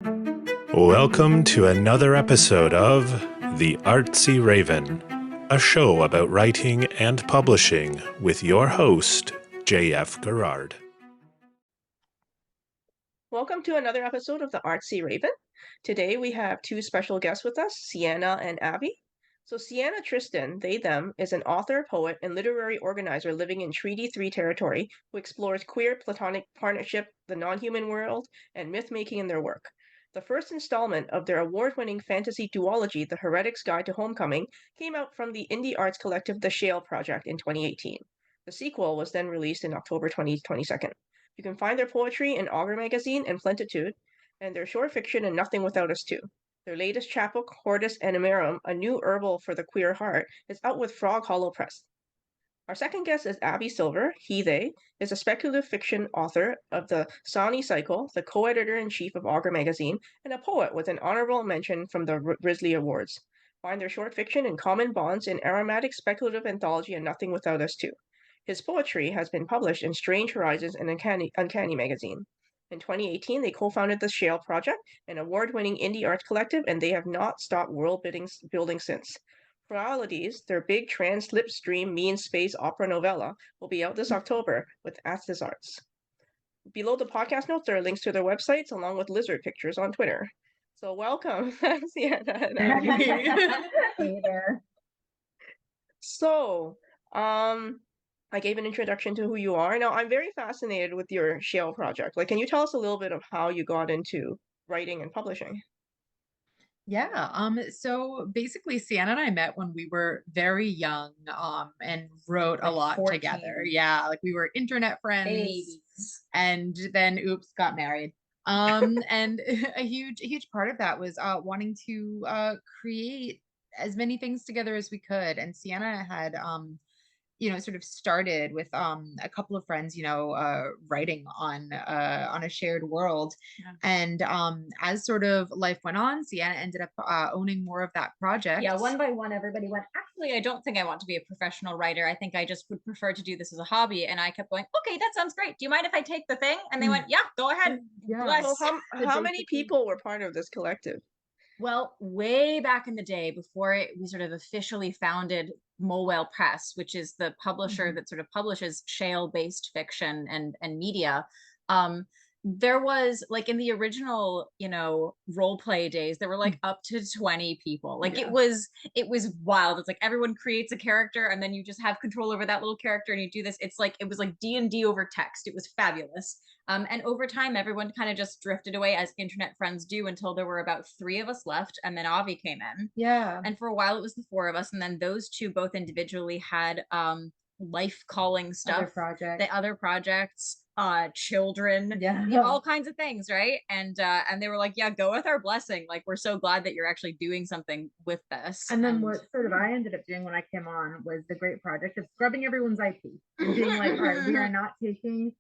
Welcome to another episode of The Artsy Raven, a show about writing and publishing with your host, J.F. Garrard. Welcome to another episode of the Artsy Raven. Today we have two special guests with us, Sienna and Abby. So Sienna Tristen, they, them, is an author, poet, and literary organizer living in Treaty 3 territory who explores queer platonic partnership, the non-human world, and myth-making in their work. The first installment of their award-winning fantasy duology, The Heretic's Guide to Homecoming, came out from the indie arts collective The Shale Project in 2018. The sequel was then released in October 2022. You can find their poetry in Augur Magazine and Plenitude, and their short fiction in Nothing Without Us too. Their latest chapbook, Hortus, animarum, a new herbal for the queer heart, is out with Frog Hollow Press. Our second guest is Abby Silver. He, they, is a speculative fiction author of the Sani Cycle, the co-editor-in-chief of Augur Magazine, and a poet with an honorable mention from the Risley Awards. Find their short fiction in Common Bonds and aromatic speculative anthology and Nothing Without Us too. His poetry has been published in Strange Horizons and Uncanny Magazine. In 2018, they co-founded the Shale Project, an award-winning indie arts collective, and they have not stopped world building since. Pluralities, their big trans slipstream mean space opera novella, will be out this October with Artsy Arts. Below the podcast notes, there are links to their websites along with lizard pictures on Twitter. So welcome, Sienna and Abby. Hey there. So, I gave an introduction to who you are. Now, I'm very fascinated with your Shale project. Like, can you tell us a little bit of how you got into writing and publishing? Yeah, so basically Sienna and I met when we were very young, and wrote a Like lot 14. together. Yeah, like we were internet friends Babies. and then oops, got married. And a huge part of that was wanting to create as many things together as we could. And Sienna had sort of started with a couple of friends, writing on a shared world. Yeah. And as sort of life went on, Sienna ended up owning more of that project. Yeah, one by one, everybody went, actually, I don't think I want to be a professional writer. I think I just would prefer to do this as a hobby. And I kept going, okay, that sounds great. Do you mind if I take the thing? And they went, yeah, go ahead. Yeah. Bless. So how many people were part of this collective? Well, way back in the day, before we sort of officially founded Molwell Press, which is the publisher that sort of publishes shale-based fiction and media, there was like in the original, role play days, there were like up to 20 people. Like it was wild. It's like everyone creates a character and then you just have control over that little character and you do this. It's like it was like D&D over text. It was fabulous. And over time, everyone kind of just drifted away as internet friends do until there were about 3 of us left. And then Avi came in. Yeah. And for a while, it was the 4 of us. And then those two both individually had life calling stuff, the other projects, children, all kinds of things, right? And they were like, yeah, go with our blessing. Like, we're so glad that you're actually doing something with this. And then what sort of I ended up doing when I came on was the great project of scrubbing everyone's IP and being like, all right, we are not taking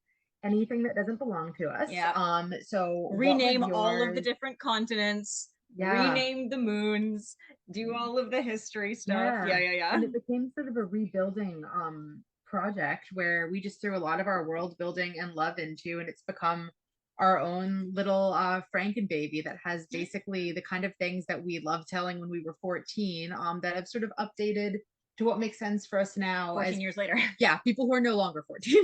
anything that doesn't belong to us. Yeah. So rename all of the different continents, rename the moons, do all of the history stuff. Yeah. And it became sort of a rebuilding project where we just threw a lot of our world building and love into, and it's become our own little Franken baby that has basically the kind of things that we loved telling when we were 14 that have sort of updated to what makes sense for us now 14 years later. Yeah, people who are no longer 14.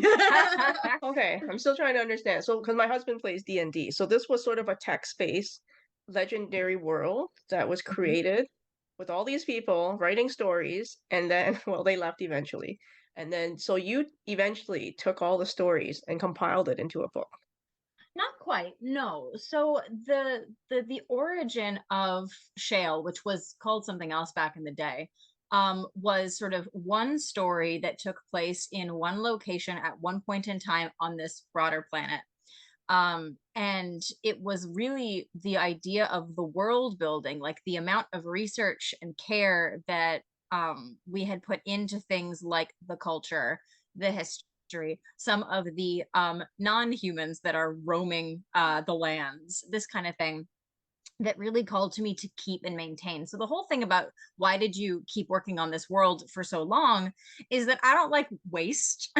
Okay, I'm still trying to understand. So, because my husband plays D&D, so this was sort of a text-based legendary world that was created with all these people writing stories, and then, well, they left eventually. And then, so you eventually took all the stories and compiled it into a book. Not quite, no. So the origin of Shale, which was called something else back in the day, was sort of one story that took place in one location at one point in time on this broader planet. And it was really the idea of the world building, like the amount of research and care that we had put into things like the culture, the history, some of the non-humans that are roaming the lands, this kind of thing. that really called to me to keep and maintain. So the whole thing about why did you keep working on this world for so long is that I don't like waste.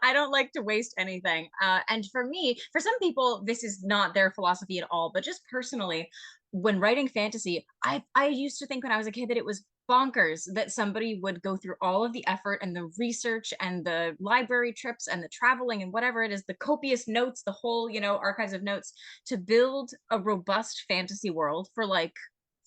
I don't like to waste anything. And for me, for some people, this is not their philosophy at all, but just personally, when writing fantasy, I used to think when I was a kid that it was bonkers that somebody would go through all of the effort and the research and the library trips and the traveling and whatever it is, the copious notes, the whole, archives of notes to build a robust fantasy world for like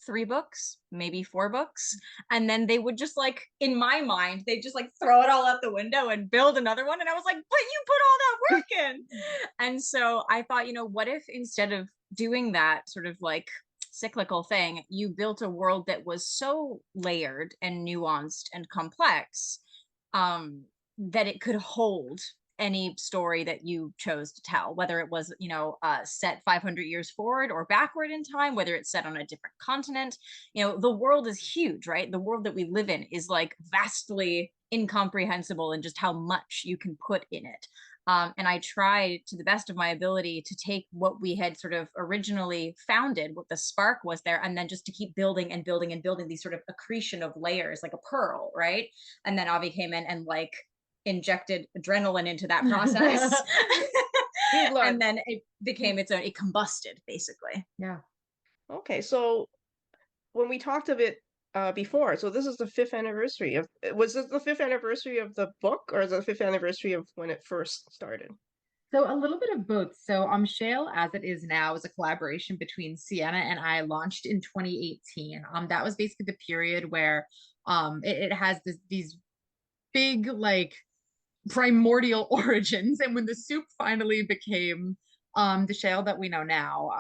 3 books, maybe 4 books. And then they would just like, in my mind, they just like throw it all out the window and build another one. And I was like, but you put all that work in. And so I thought, what if instead of doing that sort of like cyclical thing, you built a world that was so layered and nuanced and complex, that it could hold any story that you chose to tell, whether it was, set 500 years forward or backward in time, whether it's set on a different continent. The world is huge, right? The world that we live in is like vastly incomprehensible in just how much you can put in it. And I tried to the best of my ability to take what we had sort of originally founded, what the spark was there, and then just to keep building and building and building these sort of accretion of layers, like a pearl, right? And then Avi came in and like injected adrenaline into that process. And then it became its own, it combusted basically. Yeah. Okay, so when we talked of it before, so this is the 5th anniversary of, was this the 5th anniversary of the book, or the 5th anniversary of when it first started? So a little bit of both. So Shale, as it is now, is a collaboration between Sienna and I, launched in 2018. That was basically the period where it has these big like primordial origins. And when the soup finally became the Shale that we know now,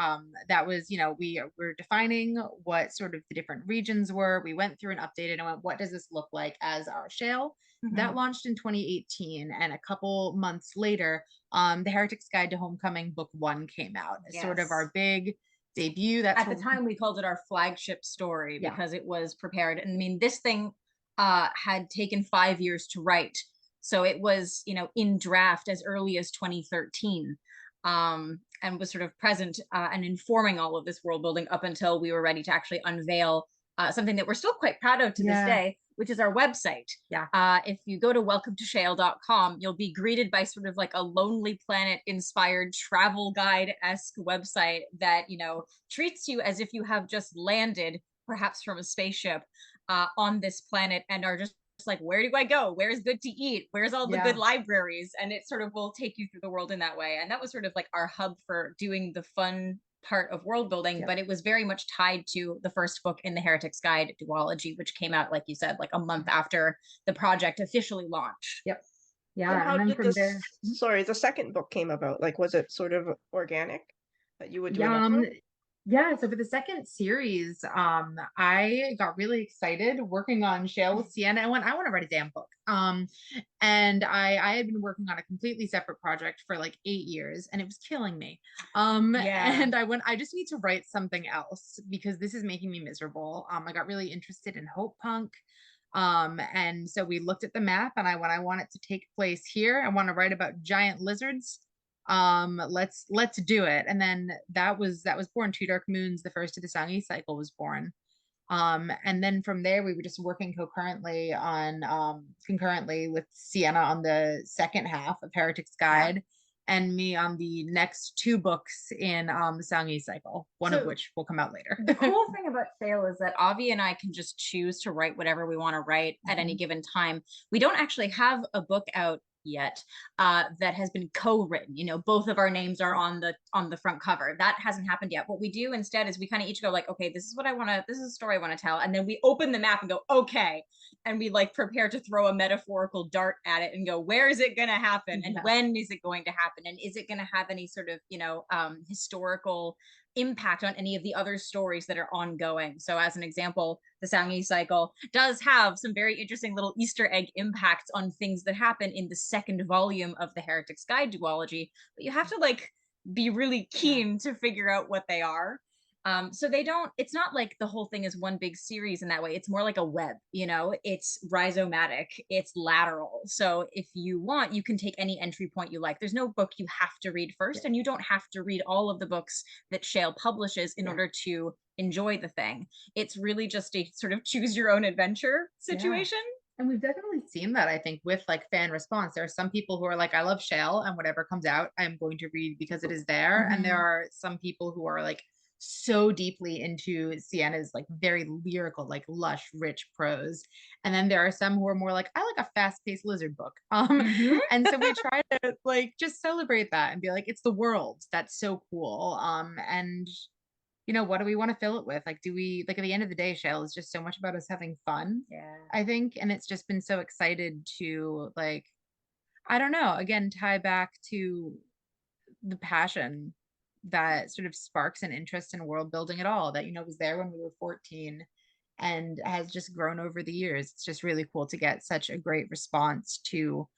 that was, we were defining what sort of the different regions were. We went through and updated and went, what does this look like as our Shale? That launched in 2018, and a couple months later, the Heretic's Guide to Homecoming Book 1 came out. Yes. Sort of our big debut. That's at the time we called it our flagship story, because it was prepared. And I mean, this thing had taken 5 years to write. So it was, in draft as early as 2013, and was sort of present and informing all of this world building up until we were ready to actually unveil something that we're still quite proud of to this day, which is our website. If you go to welcometoshale.com, you'll be greeted by sort of like a Lonely Planet inspired travel guide-esque website that, treats you as if you have just landed, perhaps from a spaceship, on this planet, and are just like, where do I go? Where's good to eat? Where's all the good libraries? And it sort of will take you through the world in that way. And that was sort of like our hub for doing the fun part of world building, but it was very much tied to the first book in the Heretic's Guide, Duology, which came out, like you said, like a month after the project officially launched. Yeah. And how did this, sorry, the second book came about? Like, was it sort of organic that you would do another one? Yeah, so for the second series, I got really excited working on Shale with Sienna. I want to write a damn book. And I had been working on a completely separate project for like 8 years, and it was killing me. And I just need to write something else because this is making me miserable. I got really interested in hope punk. And so we looked at the map, and I want it to take place here. I want to write about giant lizards. Let's do it. And then that was born. Two Dark Moons, the first of the Sangi cycle, was born. And then from there we were just working concurrently with Sienna on the second half of Heretic's Guide, and me on the next 2 books in the Sangi cycle, one of which will come out later. The cool thing about Shale is that Avi and I can just choose to write whatever we want to write at any given time. We don't actually have a book out yet that has been co-written. Both of our names are on the front cover. That hasn't happened yet. What we do instead is we kind of each go like, okay, this is a story I want to tell, and then we open the map and go, okay, and we like prepare to throw a metaphorical dart at it and go, where is it going to happen, and when is it going to happen, and is it going to have any sort of historical impact on any of the other stories that are ongoing. So as an example, the Sangi cycle does have some very interesting little Easter egg impacts on things that happen in the second volume of the Heretic's Guide duology, but you have to like be really keen to figure out what they are. So they don't, it's not like the whole thing is one big series in that way. It's more like a web, you know, it's rhizomatic, it's lateral. So if you want, you can take any entry point you like. There's no book you have to read first, and you don't have to read all of the books that Shale publishes in order to enjoy the thing. It's really just a sort of choose your own adventure situation. And we've definitely seen that, I think, with like fan response. There are some people who are like, I love Shale, and whatever comes out, I'm going to read because it is there. And there are some people who are like so deeply into Sienna's like very lyrical, like lush, rich prose. And then there are some who are more like, I like a fast-paced lizard book. And so we try to like just celebrate that and be like, it's the world. That's so cool. And you know, what do we want to fill it with? Like, do we, like, at the end of the day, Shale is just so much about us having fun, I think. And it's just been so excited to, like, I don't know, again, tie back to the passion that sort of sparks an interest in world building at all, that, you know, was there when we were 14 and has just grown over the years. It's just really cool to get such a great response to,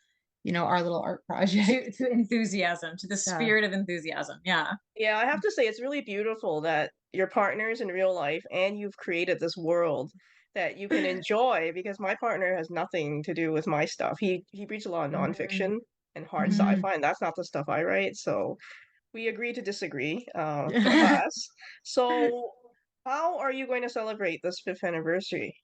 you know, our little art project. To enthusiasm, to the spirit of enthusiasm. Yeah. Yeah, I have to say it's really beautiful that your partners in real life and you've created this world that you can enjoy, because my partner has nothing to do with my stuff. He reads a lot of nonfiction and hard sci-fi, and that's not the stuff I write. So we agree to disagree for us. So how are you going to celebrate this 5th anniversary?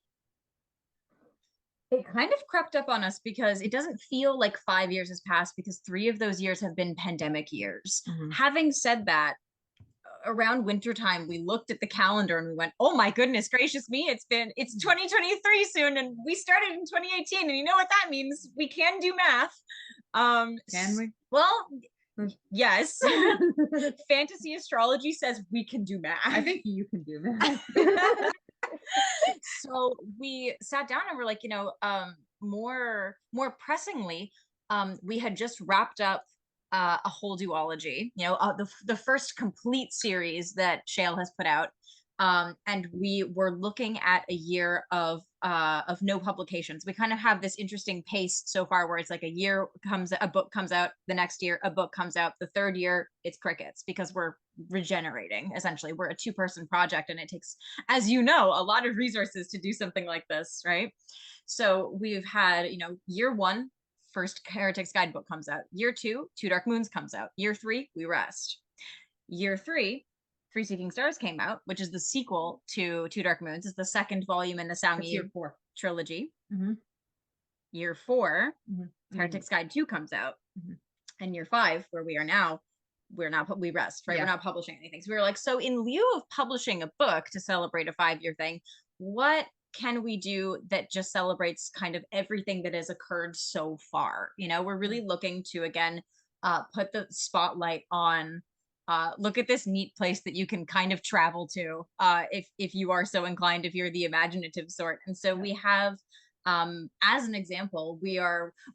It kind of crept up on us because it doesn't feel like 5 years has passed, because 3 of those years have been pandemic years. Having said that, around wintertime, we looked at the calendar and we went, oh my goodness gracious me, it's 2023 soon, and we started in 2018, and you know what that means? We can do math. Can we? Well, yes. Fantasy astrology says we can do math. I think you can do math. So we sat down and we're like, you know, more pressingly, we had just wrapped up a whole duology, you know, the first complete series that Shale has put out. And we were looking at a year of no publications. We kind of have this interesting pace so far, where it's like a book comes out, the next year a book comes out, the third year it's crickets, because we're regenerating. Essentially, we're a 2-person project, and it takes, as you know, a lot of resources to do something like this, right? So we've had, you know, year 1, first Heretic's guidebook comes out. Year 2, Two Dark Moons comes out. Year 3, we rest. Year 3, Free Seeking Stars came out, which is the sequel to Two Dark Moons. It's the second volume in the Sangyi year 4 trilogy. Year 4, Heretic's Guide 2 comes out. And year 5, where we are now, we rest, right? We're not publishing anything. So we were like, so in lieu of publishing a book to celebrate a 5-year thing, what can we do that just celebrates kind of everything that has occurred so far? You know, we're really looking to, again, put the spotlight on, look at this neat place that you can kind of travel to, if you are so inclined, if you're the imaginative sort. And so we have, as an example, we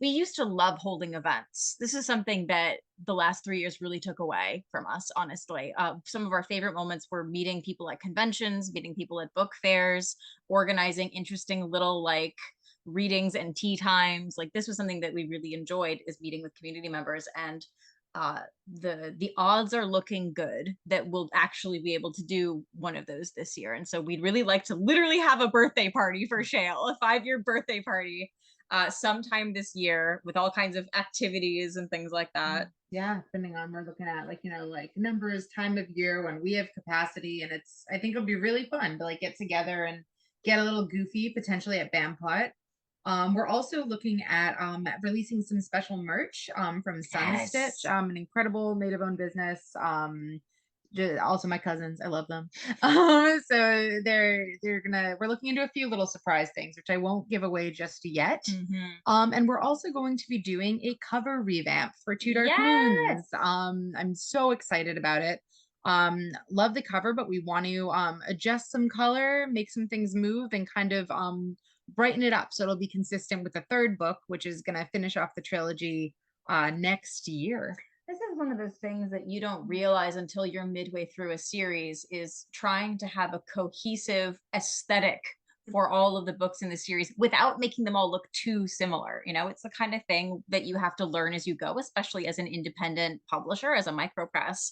used to love holding events. This is something that the last 3 years really took away from us, honestly. Some of our favorite moments were meeting people at conventions, meeting people at book fairs, organizing interesting little like readings and tea times. Like, this was something that we really enjoyed, is meeting with community members. And the odds are looking good that we'll actually be able to do one of those this year. And so we'd really like to literally have a birthday party for Shale, a 5-year birthday party, sometime this year, with all kinds of activities and things like that. Yeah, depending on, we're looking at like, you know, like numbers, time of year when we have capacity, and I think it'll be really fun to like get together and get a little goofy, potentially at Bampot. We're also looking at releasing some special merch from Sunstitch, an incredible native-owned business. Also my cousins, I love them. So we're looking into a few little surprise things, which I won't give away just yet. And we're also going to be doing a cover revamp for Two Dark Moons. I'm so excited about it. Love the cover, but we want to adjust some color, make some things move, and kind of brighten it up so it'll be consistent with the 3rd book, which is going to finish off the trilogy next year. This is one of those things that you don't realize until you're midway through a series, is trying to have a cohesive aesthetic for all of the books in the series without making them all look too similar. You know, it's the kind of thing that you have to learn as you go, especially as an independent publisher, as a micropress.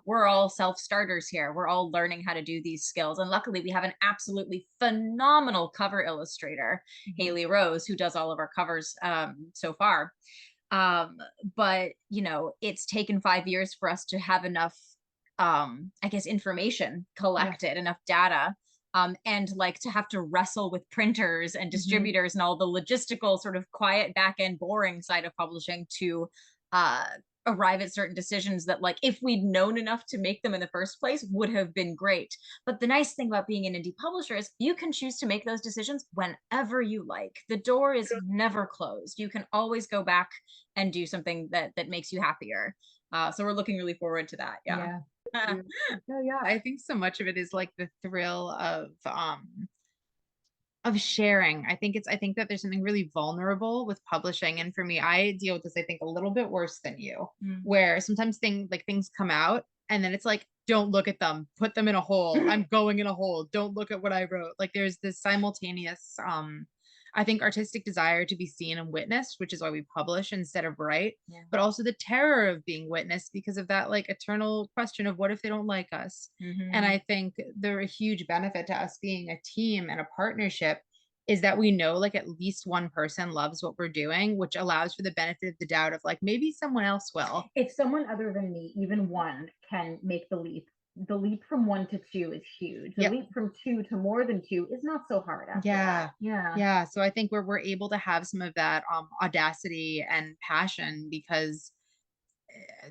We're all self-starters here. We're all learning how to do these skills. And luckily we have an absolutely phenomenal cover illustrator, Haley Rose, who does all of our covers so far. But you know, it's taken 5 years for us to have enough I guess information collected, enough data, and like to have to wrestle with printers and distributors and all the logistical sort of quiet back end boring side of publishing to arrive at certain decisions that, like, if we'd known enough to make them in the first place, would have been great. But the nice thing about being an indie publisher is you can choose to make those decisions whenever you like. The door is never closed. You can always go back and do something that makes you happier. So we're looking really forward to that. Yeah. Yeah, I think so much of it is like the thrill of sharing. I think that there's something really vulnerable with publishing. And for me, I deal with this, I think, a little bit worse than you, where sometimes things come out and then it's like, don't look at them, put them in a hole. I'm going in a hole. Don't look at what I wrote. Like there's this simultaneous, I think, artistic desire to be seen and witnessed, which is why we publish instead of write, but also the terror of being witnessed because of that like eternal question of what if they don't like us? And I think a huge benefit to us being a team and a partnership is that we know like at least one person loves what we're doing, which allows for the benefit of the doubt of like maybe someone else will. If someone other than me, even one, can make the leap from 1 to 2 is huge. The leap from 2 to more than 2 is not so hard after that. Yeah. So I think we're able to have some of that audacity and passion because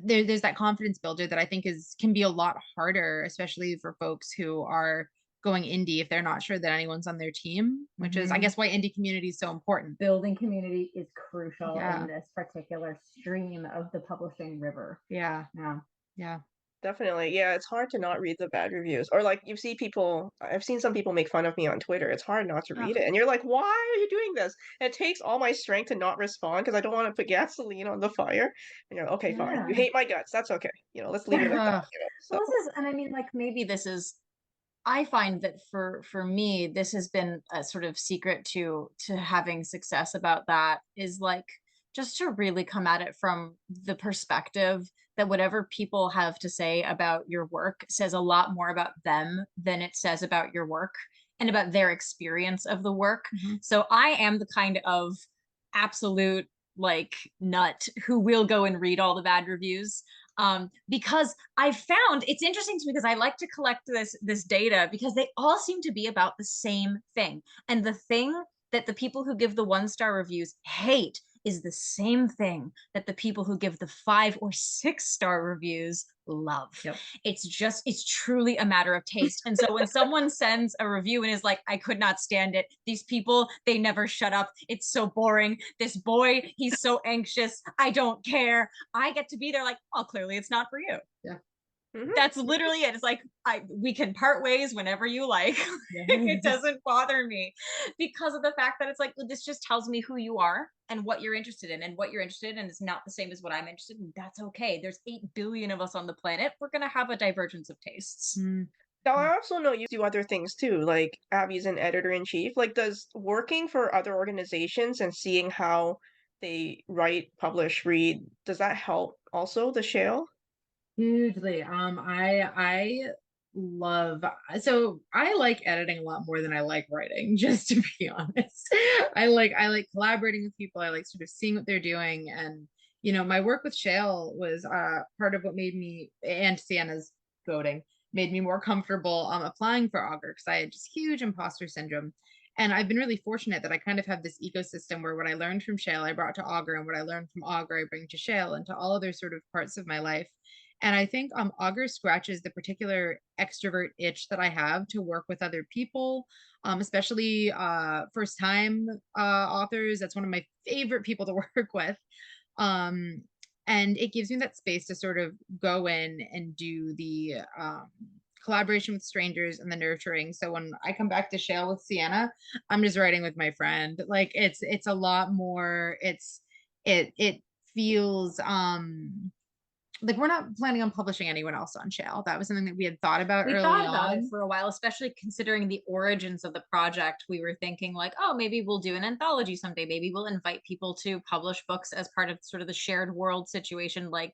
there's that confidence builder that I think can be a lot harder, especially for folks who are going indie if they're not sure that anyone's on their team, which is, I guess, why indie community is so important. Building community is crucial in this particular stream of the publishing river. Yeah. Definitely. Yeah, it's hard to not read the bad reviews. Or like I've seen some people make fun of me on Twitter. It's hard not to read it. And you're like, why are you doing this? And it takes all my strength to not respond because I don't want to put gasoline on the fire. And you're like, okay, fine. You hate my guts. That's okay. You know, let's leave it at that. You know? So Well, this is, and I mean, like maybe this is, I find that for me, this has been a sort of secret to having success about that is like just to really come at it from the perspective that whatever people have to say about your work says a lot more about them than it says about your work and about their experience of the work. So I am the kind of absolute like nut who will go and read all the bad reviews. Because I found it's interesting to me because I like to collect this data because they all seem to be about the same thing. And the thing that the people who give the 1-star reviews hate is the same thing that the people who give the 5 or 6-star reviews love. It's truly a matter of taste. And so when someone sends a review and is like, I could not stand it, these people, they never shut up, it's so boring, this boy, he's so anxious, I don't care, I get to be there like, oh, clearly it's not for you. That's literally it. It's like, we can part ways whenever you like. It doesn't bother me because of the fact that it's like, this just tells me who you are and what you're interested in, and what you're interested in is not the same as what I'm interested in. That's okay. There's 8 billion of us on the planet. We're going to have a divergence of tastes. Now, I also know you do other things too, like Abby's an editor-in-chief. Like, does working for other organizations and seeing how they write, publish, read, does that help also the Shale? Hugely. I love, so I like editing a lot more than I like writing, just to be honest. I like collaborating with people. I like sort of seeing what they're doing. And, you know, my work with Shale was part of what made me, and Sienna's voting, made me more comfortable applying for Augur because I had just huge imposter syndrome. And I've been really fortunate that I kind of have this ecosystem where what I learned from Shale, I brought to Augur, and what I learned from Augur, I bring to Shale and to all other sort of parts of my life. And I think Augur scratches the particular extrovert itch that I have to work with other people, especially first-time authors. That's one of my favorite people to work with. And it gives me that space to sort of go in and do the collaboration with strangers and the nurturing. So when I come back to Shale with Sienna, I'm just writing with my friend. Like it's a lot more, it feels like we're not planning on publishing anyone else on Shale. That was something that we had thought about We early thought about on. it for a while, especially considering the origins of the project. We were thinking like, oh, maybe we'll do an anthology someday. Maybe we'll invite people to publish books as part of sort of the shared world situation, like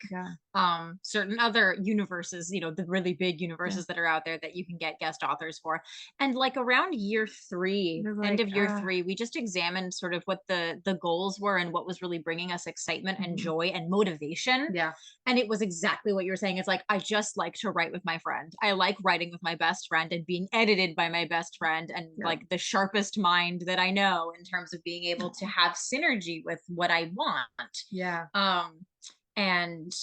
certain other universes, you know, the really big universes that are out there that you can get guest authors for. And like around year 3, end of year 3, we just examined sort of what the goals were and what was really bringing us excitement and joy and motivation. Yeah. And it was exactly what you were saying. It's like, I just like to write with my friend. I like writing with my best friend and being edited by my best friend and like the sharpest mind that I know in terms of being able to have synergy with what I want. Yeah. And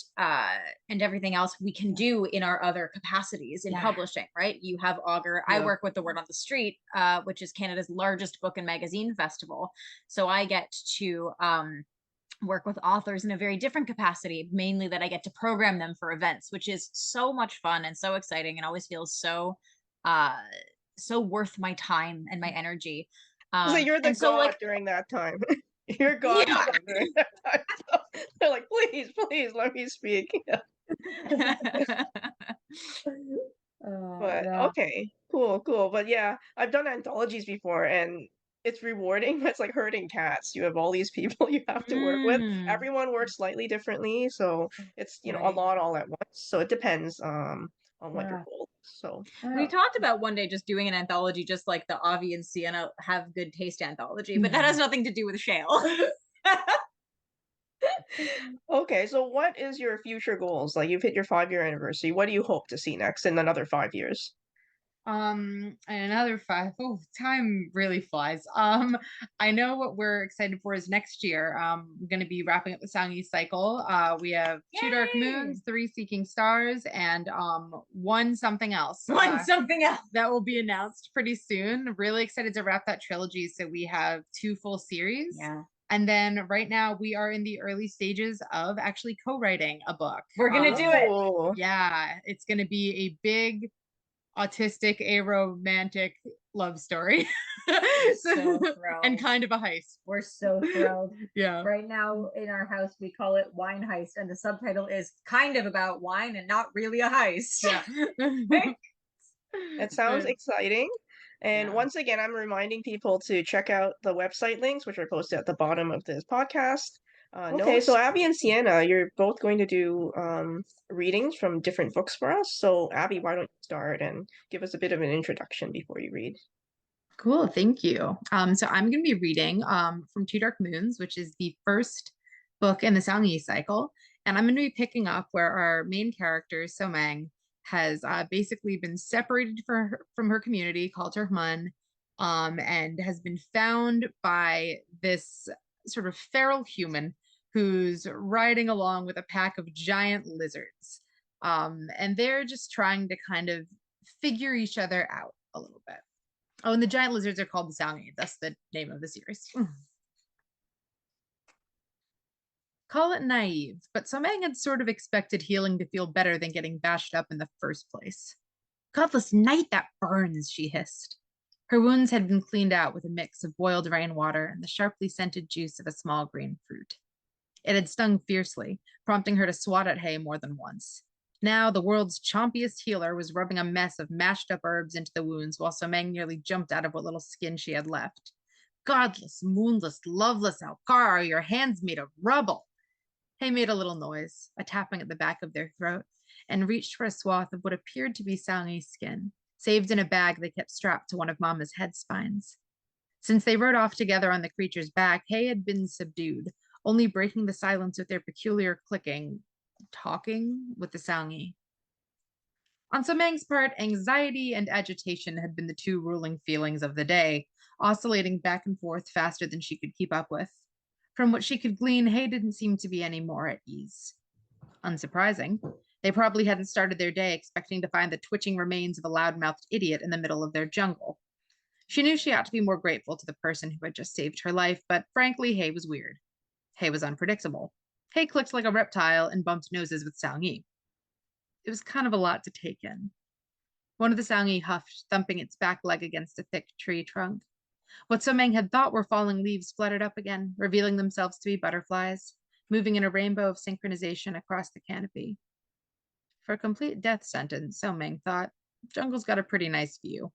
everything else we can do in our other capacities in publishing, right? You have Augur. I work with The Word on the Street, which is Canada's largest book and magazine festival. So I get to work with authors in a very different capacity, mainly that I get to program them for events, which is so much fun and so exciting and always feels so worth my time and my energy. So you're the god like, during that time. You're god during that time. So they're like, please let me speak. But okay, cool. But yeah, I've done anthologies before and it's rewarding. It's like herding cats. You have all these people you have to work with. Everyone works slightly differently, so it's, you know, a lot all at once. So it depends on what your goal is. So we talked about one day just doing an anthology, just like the Avi and Sienna Have Good Taste anthology, but that has nothing to do with Shale. okay, so what is your future goals? Like you've hit your 5-year anniversary. What do you hope to see next in another 5 years? And another 5. Oh, time really flies. I know what we're excited for is next year. We're going to be wrapping up the Sangi cycle. We have 2 Dark Moons, 3 Seeking Stars, and 1 something else. Something else that will be announced pretty soon. Really excited to wrap that trilogy. So we have 2 full series. Yeah. And then right now we are in the early stages of actually co-writing a book. We're gonna do it. Yeah, it's gonna be a big autistic aromantic love story. So and kind of a heist. We're so thrilled. Yeah. Right now in our house we call it Wine Heist, and the subtitle is kind of about wine and not really a heist. Yeah. It sounds exciting. And once again, I'm reminding people to check out the website links, which are posted at the bottom of this podcast. Okay, so Abby and Sienna, you're both going to do readings from different books for us. So Abby, why don't you start and give us a bit of an introduction before you read? Cool, thank you. So I'm going to be reading from 2 Dark Moons, which is the first book in the Sangi cycle. And I'm going to be picking up where our main character, Somang, has basically been separated from her community called Terhmun, and has been found by this sort of feral human who's riding along with a pack of giant lizards. And they're just trying to kind of figure each other out a little bit. Oh, and the giant lizards are called the Sangi. That's the name of the series. Call it naive, but Somang had sort of expected healing to feel better than getting bashed up in the first place. Godless night that burns, she hissed. Her wounds had been cleaned out with a mix of boiled rainwater and the sharply scented juice of a small green fruit. It had stung fiercely, prompting her to swat at Hay more than once. Now the world's chompiest healer was rubbing a mess of mashed up herbs into the wounds while Somang nearly jumped out of what little skin she had left. Godless, moonless, loveless Augur, are your hands made of rubble? Hay made a little noise, a tapping at the back of their throat, and reached for a swath of what appeared to be Sangi's skin, saved in a bag they kept strapped to one of Mama's head spines. Since they rode off together on the creature's back, Hay had been subdued, only breaking the silence with their peculiar clicking, talking with the Sangi. On Somang's part, anxiety and agitation had been the 2 ruling feelings of the day, oscillating back and forth faster than she could keep up with. From what she could glean, Hay didn't seem to be any more at ease. Unsurprising. They probably hadn't started their day expecting to find the twitching remains of a loud-mouthed idiot in the middle of their jungle. She knew she ought to be more grateful to the person who had just saved her life, but frankly, Hay was weird. Hay was unpredictable. Hay clicked like a reptile and bumped noses with Sangi. It was kind of a lot to take in. One of the Sangi huffed, thumping its back leg against a thick tree trunk. What Somang had thought were falling leaves fluttered up again, revealing themselves to be butterflies, moving in a rainbow of synchronization across the canopy. For a complete death sentence, so Meng thought. Jungle's got a pretty nice view.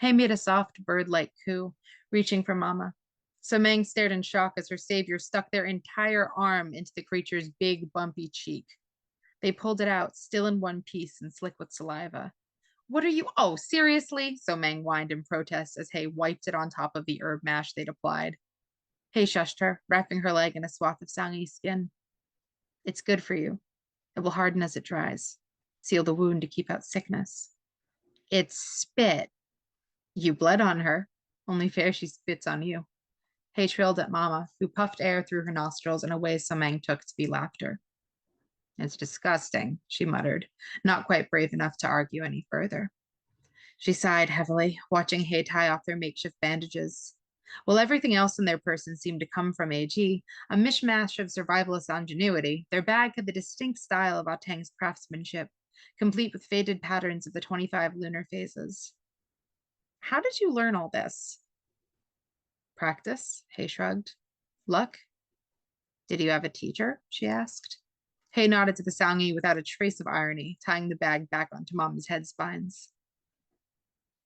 Hay made a soft bird-like coo, reaching for Mama. So Meng stared in shock as her savior stuck their entire arm into the creature's big, bumpy cheek. They pulled it out, still in one piece and slick with saliva. What are you? Oh, seriously? So Meng whined in protest as Hay wiped it on top of the herb mash they'd applied. Hay shushed her, wrapping her leg in a swath of sangi skin. It's good for you. It will harden as it dries. Seal the wound to keep out sickness. It's spit. You bled on her. Only fair she spits on you. Hay trailed at Mama, who puffed air through her nostrils in a way Samang took to be laughter. It's disgusting, she muttered, not quite brave enough to argue any further. She sighed heavily, watching Hay tie off their makeshift bandages. While everything else in their person seemed to come from AG, a mishmash of survivalist ingenuity, their bag had the distinct style of Ateng's craftsmanship, complete with faded patterns of the 25 lunar phases. How did you learn all this? Practice, Hay shrugged. Luck? Did you have a teacher? She asked. Hay nodded to the Sangi without a trace of irony, tying the bag back onto Mama's head spines.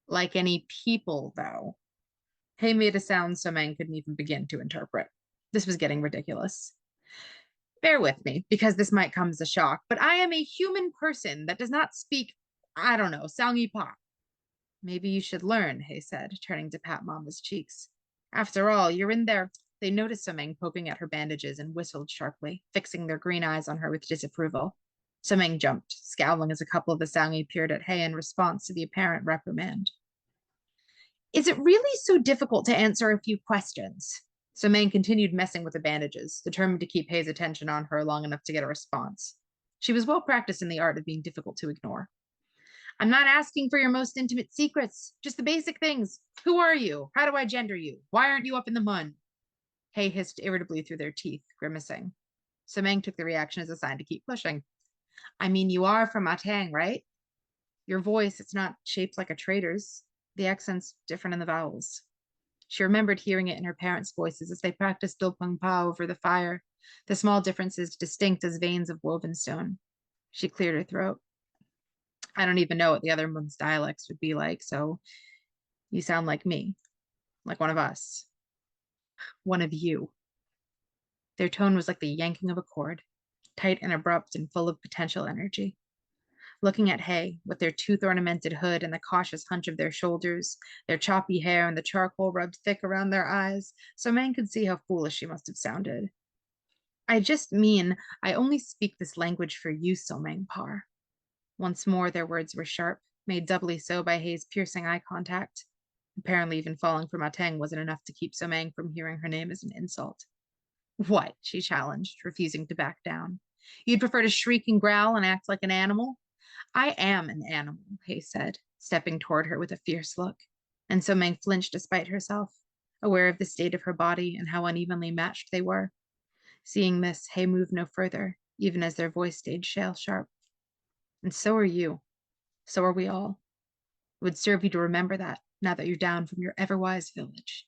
Like any people, though. Hay made a sound Samang couldn't even begin to interpret. This was getting ridiculous. Bear with me, because this might come as a shock, but I am a human person that does not speak, I don't know, Sangi Pa. Maybe you should learn, Hay said, turning to pat Mama's cheeks. After all, you're in there. They noticed Samang poking at her bandages and whistled sharply, fixing their green eyes on her with disapproval. Samang jumped, scowling as a couple of the Sangi peered at Hay in response to the apparent reprimand. Is it really so difficult to answer a few questions? Samang continued messing with the bandages, determined to keep Hay's attention on her long enough to get a response. She was well practiced in the art of being difficult to ignore. I'm not asking for your most intimate secrets, just the basic things. Who are you? How do I gender you? Why aren't you up in the mun? Hay hissed irritably through their teeth, grimacing. Samang took the reaction as a sign to keep pushing. I mean, you are from Atang, right? Your voice, it's not shaped like a trader's. The accent's different in the vowels. She remembered hearing it in her parents' voices as they practiced Dopang Pa over the fire, the small differences distinct as veins of woven stone. She cleared her throat. I don't even know what the other Mun's dialects would be like, so you sound like me, like one of us. One of you. Their tone was like the yanking of a cord, tight and abrupt and full of potential energy. Looking at Hay, with their tooth-ornamented hood and the cautious hunch of their shoulders, their choppy hair and the charcoal rubbed thick around their eyes, Samang could see how foolish she must have sounded. I just mean, I only speak this language for you, Somang Par. Once more their words were sharp, made doubly so by Hay's piercing eye contact. Apparently even falling from Ateng wasn't enough to keep Somang from hearing her name as an insult. What? She challenged, refusing to back down. You'd prefer to shriek and growl and act like an animal? I am an animal, Hay said, stepping toward her with a fierce look. And Somang flinched despite herself, aware of the state of her body and how unevenly matched they were. Seeing this, Hay moved no further, even as their voice stayed shale sharp. And so are you. So are we all. It would serve you to remember that, now that you're down from your ever-wise village.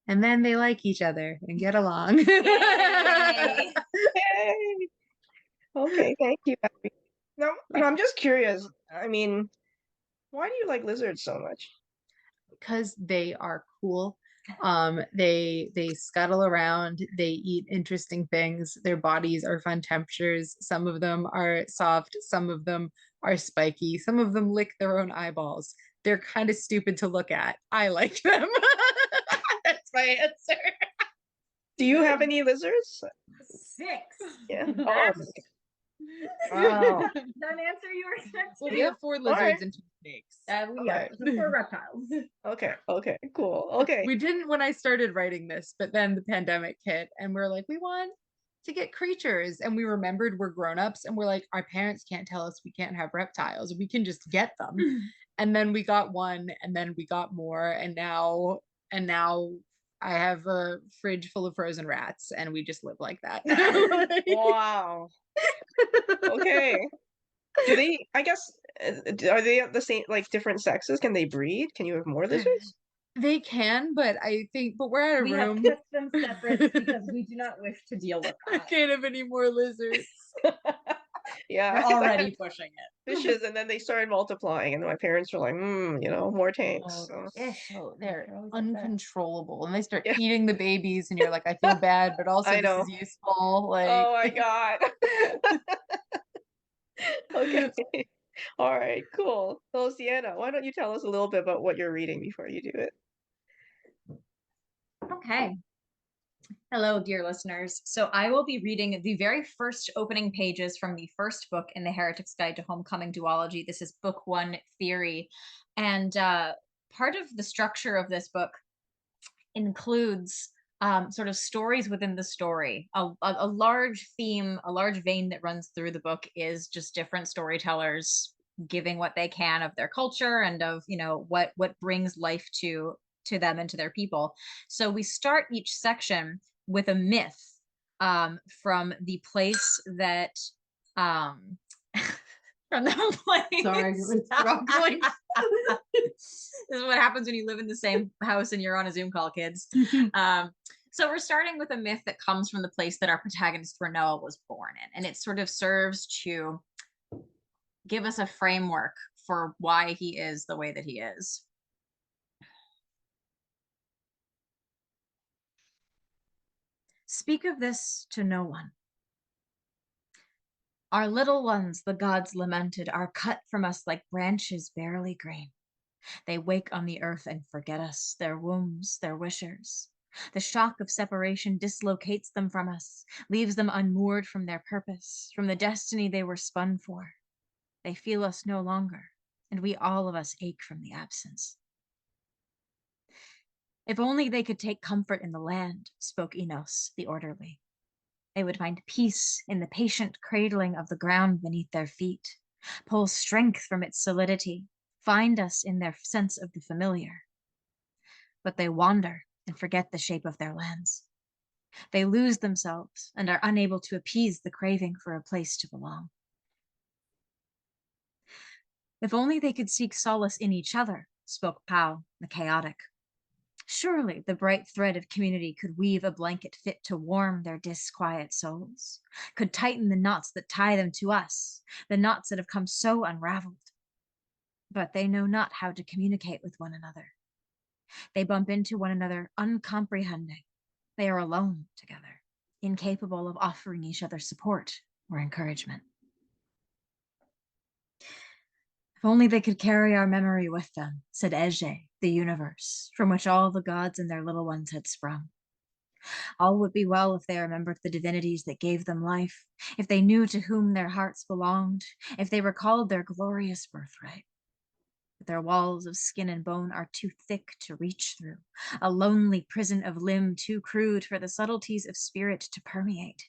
And then they like each other and get along. Yay. Okay, thank you, Abby. No, I'm just curious. I mean, why do you like lizards so much? Because they are cool. They scuttle around, they eat interesting things, their bodies are fun temperatures, some of them are soft, some of them are spiky, some of them lick their own eyeballs. They're kind of stupid to look at. I like them. That's my answer. Do you have any lizards? 6. Yeah. That's- Wow. That answer you were expecting. Well, we have 4 lizards Alright. and 2 snakes. Yeah, Okay. 4 reptiles. Okay, cool. Okay. We didn't when I started writing this, but then the pandemic hit and we're like, we want to get creatures. And we remembered we're grown-ups and we're like, our parents can't tell us we can't have reptiles. We can just get them. And then we got one and then we got more. And now I have a fridge full of frozen rats and we just live like that. Wow. Okay. Do they, I guess, are they the same, like different sexes? Can they breed? Can you have more lizards? They can, but we're at a We have room. kept them separate because we do not wish to deal with I that. can't have any more lizards. Yeah, They're already pushing it. fishes, and then they started multiplying, and my parents were like, more tanks. Oh, So. they're always like that. uncontrollable, and they start Yeah. eating the babies, and you're like, I feel bad, but also I this know. is useful. Like, Oh my God. Okay. All right, cool. So, Sienna, why don't you tell us a little bit about what you're reading before you do it? Okay. Hello, dear listeners. So I will be reading the very first opening pages from the first book in the Heretic's Guide to Homecoming Duology. This is book 1, Theory. And part of the structure of this book includes sort of stories within the story. A large theme, a large vein that runs through the book is just different storytellers giving what they can of their culture and of, what brings life to them and to their people. So we start each section with a myth from the place that from the place. sorry, we're struggling. This is what happens when you live in the same house and you're on a Zoom call, kids. So we're starting with a myth that comes from the place that our protagonist Renault was born in, and it sort of serves to give us a framework for why he is the way that he is. Speak of this to no one. Our little ones, the gods lamented, are cut from us like branches barely green. They wake on the earth and forget us, their wombs, their wishers. The shock of separation dislocates them from us, leaves them unmoored from their purpose, from the destiny they were spun for. They feel us no longer, and we all of us ache from the absence. If only they could take comfort in the land, spoke Enos, the orderly. They would find peace in the patient cradling of the ground beneath their feet, pull strength from its solidity, find us in their sense of the familiar. But they wander and forget the shape of their lands. They lose themselves and are unable to appease the craving for a place to belong. If only they could seek solace in each other, spoke Pau, the chaotic. Surely the bright thread of community could weave a blanket fit to warm their disquiet souls, could tighten the knots that tie them to us, the knots that have come so unraveled. But they know not how to communicate with one another. They bump into one another uncomprehending. They are alone together, incapable of offering each other support or encouragement. If only they could carry our memory with them, said Ege, the universe, from which all the gods and their little ones had sprung. All would be well if they remembered the divinities that gave them life, if they knew to whom their hearts belonged, if they recalled their glorious birthright. But their walls of skin and bone are too thick to reach through, a lonely prison of limb too crude for the subtleties of spirit to permeate,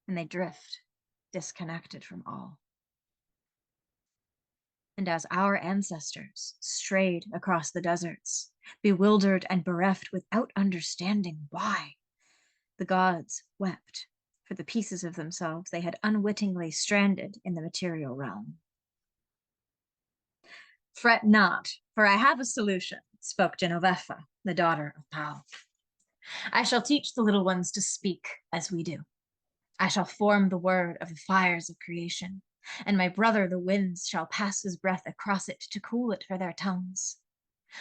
and they drift, disconnected from all. And as our ancestors strayed across the deserts, bewildered and bereft without understanding why, the gods wept for the pieces of themselves they had unwittingly stranded in the material realm. Fret not, for I have a solution, spoke Genovefa, the daughter of Pau. I shall teach the little ones to speak as we do. I shall form the word of the fires of creation, and my brother the winds shall pass his breath across it to cool it for their tongues.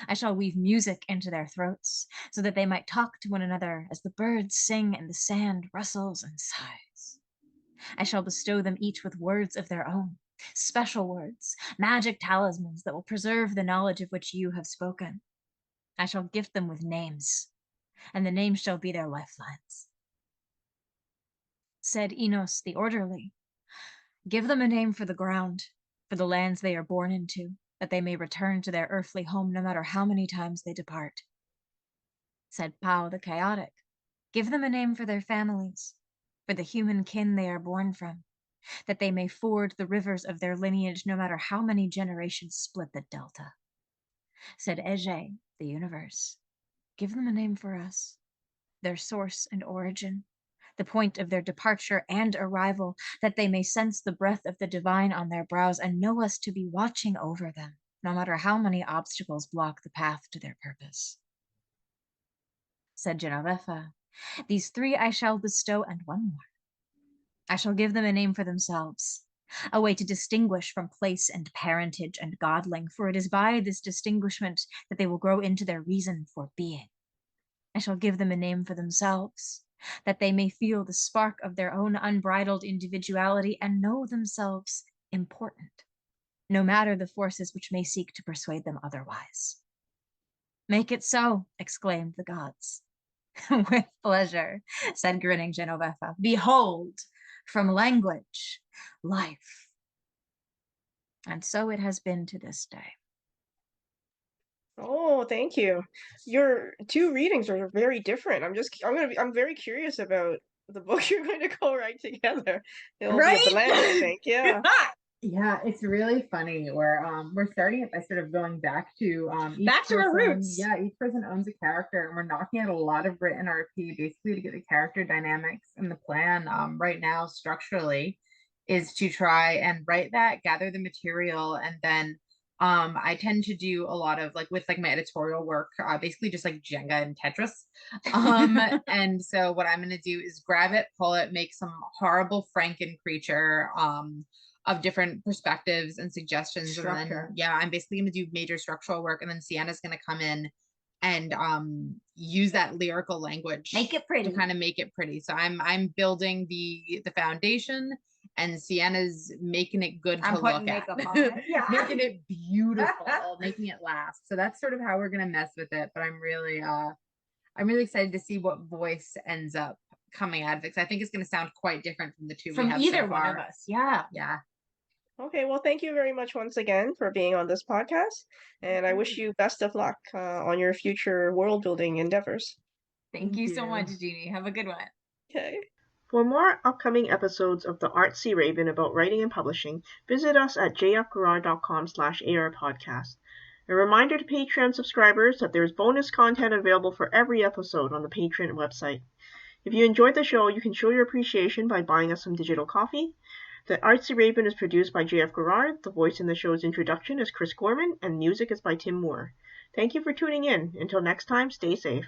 I shall weave music into their throats, so that they might talk to one another as the birds sing and the sand rustles and sighs. I shall bestow them each with words of their own, special words, magic talismans that will preserve the knowledge of which you have spoken. I shall gift them with names, and the names shall be their lifelines. Said Enos the orderly, give them a name for the ground, for the lands they are born into, that they may return to their earthly home no matter how many times they depart. Said Pau the chaotic, give them a name for their families, for the human kin they are born from, that they may ford the rivers of their lineage no matter how many generations split the delta. Said Ege, the universe, give them a name for us, their source and origin, the point of their departure and arrival, that they may sense the breath of the divine on their brows and know us to be watching over them, no matter how many obstacles block the path to their purpose. said Genoveva. These 3 I shall bestow, and one more. I shall give them a name for themselves, a way to distinguish from place and parentage and godling, for it is by this distinguishment that they will grow into their reason for being. I shall give them a name for themselves, that they may feel the spark of their own unbridled individuality and know themselves important, no matter the forces which may seek to persuade them otherwise. Make it so, exclaimed the gods. With pleasure, said grinning Genoveva. Behold, from language, life. And so it has been to this day. Oh, thank you. Your 2 readings are very different. I'm very curious about the book you're going to co-write together. It'll be a blend, I think. Yeah. Yeah, it's really funny. We're starting it by sort of going back to Back to our roots. Yeah, each person owns a character, and we're knocking out a lot of written RP basically to get the character dynamics. And the plan right now structurally is to try and write that, gather the material, and then I tend to do a lot of with my editorial work, basically just like Jenga and Tetris. And so what I'm gonna do is grab it, pull it, make some horrible Franken creature of different perspectives and suggestions. Structure. And then, I'm basically going to do major structural work, and then Sienna's going to come in and use that lyrical language, Make it pretty. to kind of make it pretty. So I'm building the foundation, and Sienna's making it good to look at. Yeah. Making it beautiful, making it last. So that's sort of how we're going to mess with it. But I'm really excited to see what voice ends up coming out of it, because I think it's going to sound quite different from the 2 From we have either so one far. of us. Yeah. Yeah. Okay, well, thank you very much once again for being on this podcast, and I wish you best of luck on your future world-building endeavors. Thank you so much, Jeannie. Have a good one. Okay. For more upcoming episodes of the Artsy Raven about writing and publishing, visit us at jfgarage.com/arpodcast. A reminder to Patreon subscribers that there is bonus content available for every episode on the Patreon website. If you enjoyed the show, you can show your appreciation by buying us some digital coffee. The Artsy Raven is produced by J.F. Garrard. The voice in the show's introduction is Chris Gorman, and music is by Tim Moore. Thank you for tuning in. Until next time, stay safe.